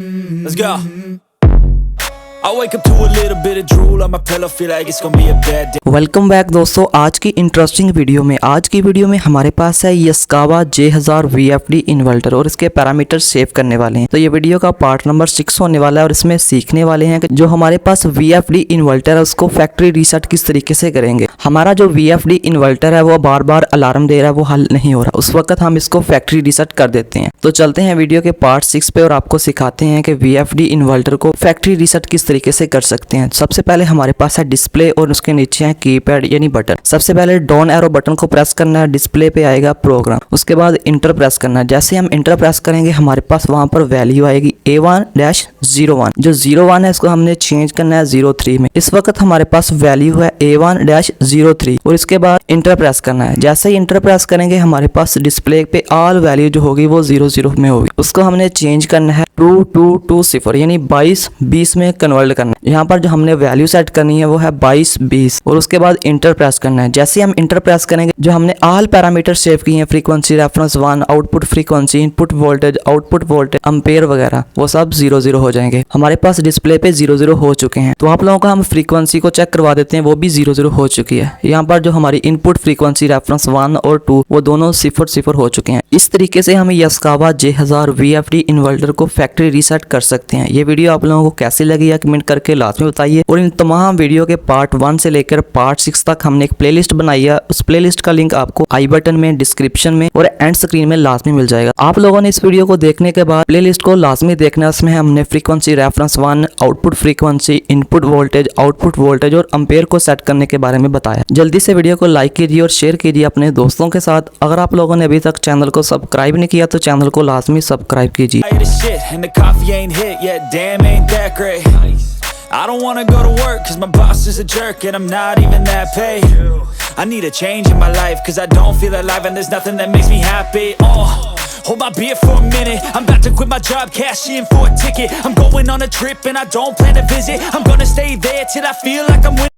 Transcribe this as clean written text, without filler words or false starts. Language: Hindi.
Let's go. I wake up to a little bit of drool on my pillow, feel like it's gonna be a bad day. Welcome back दोस्तों, आज की इंटरेस्टिंग वीडियो में हमारे पास है Yaskawa J1000 VFD इन्वर्टर और इसके पैरामीटर सेव करने वाले हैं। तो ये वीडियो का पार्ट नंबर 6 होने वाला है और इसमें सीखने वाले हैं कि जो हमारे पास VFD इन्वर्टर है उसको फैक्ट्री रीसेट किस तरीके से करेंगे। हमारा जो VFD इन्वर्टर है वो बार बार अलार्म दे रहा है, वो हल नहीं हो रहा, उस वक्त हम इसको फैक्ट्री रीसेट कर देते हैं। तो चलते हैं वीडियो के पार्ट 6 पे और आपको सिखाते हैं कि VFD इन्वर्टर को फैक्ट्री रीसेट किस तरीके से कर सकते हैं। सबसे पहले हमारे पास है डिस्प्ले और उसके नीचे है कीपैड यानी बटन। सबसे पहले डाउन एरो बटन को प्रेस करना है, डिस्प्ले पे आएगा प्रोग्राम, उसके बाद इंटर प्रेस करना है। जैसे हम इंटर प्रेस करेंगे हमारे पास वहां पर वैल्यू आएगी A1-01। जो 01 है इसको हमने चेंज करना है 03 में। इस वक्त हमारे पास वैल्यू है A1-03 और इसके बाद इंटर प्रेस करना है। जैसे ही इंटर प्रेस करेंगे हमारे पास डिस्प्ले पे ऑल वैल्यू जो होगी वो 00 में होगी। उसको हमने चेंज करना है 2220 यानी 22-20 में कन्वर्ट करना है। यहाँ पर जो हमने वैल्यू सेट करनी है वो है 22-20 और उसके बाद इंटर प्रेस करना है। जैसे हम इंटर प्रेस करेंगे जो हमने ऑल पैरामीटर सेव किए हैं, frequency reference 1, output frequency, input voltage, output voltage, ampere वगैरह, वो सब 00 हो जाएंगे। हमारे पास डिस्प्ले पे 00 हो चुके हैं। तो आप लोगों का हम फ्रीक्वेंसी को चेक करवा देते हैं, वो भी 00 हो चुकी है। यहाँ पर जो हमारी इनपुट फ्रीक्वेंसी रेफरेंस 1 और 2 वो दोनों 0 हो चुके हैं। इस तरीके से हम Yaskawa J1000 VFD इन्वर्टर को फैक्ट्री रीसेट कर सकते हैं। ये वीडियो आप लोगों को कैसी लगी है कमेंट करके लाजमी बताइए। और इन तमाम वीडियो के पार्ट 1 से लेकर पार्ट 6 तक हमने एक प्लेलिस्ट बनाई है, उस प्लेलिस्ट का लिंक आपको आई बटन में, डिस्क्रिप्शन में और एंड स्क्रीन में लाजमी मिल जाएगा। आप लोगों ने इस वीडियो को देखने के बाद प्लेलिस्ट को लाजमी देखना। इसमें हमने frequency reference 1, output frequency, input voltage, output voltage और एम्पेयर को सेट करने के बारे में बताया। जल्दी से वीडियो को लाइक कीजिए और शेयर कीजिए अपने दोस्तों के साथ। अगर आप लोगों ने अभी तक चैनल को सब्सक्राइब नहीं किया तो चैनल को लाजमी सब्सक्राइब कीजिए। I don't wanna go to work cause my boss is a jerk and I'm not even that paid. I need a change in my life cause I don't feel alive and there's nothing that makes me happy. Hold my beer for a minute, I'm about to quit my job, cash in for a ticket. I'm going on a trip and I don't plan to visit. I'm gonna stay there till I feel like I'm winning.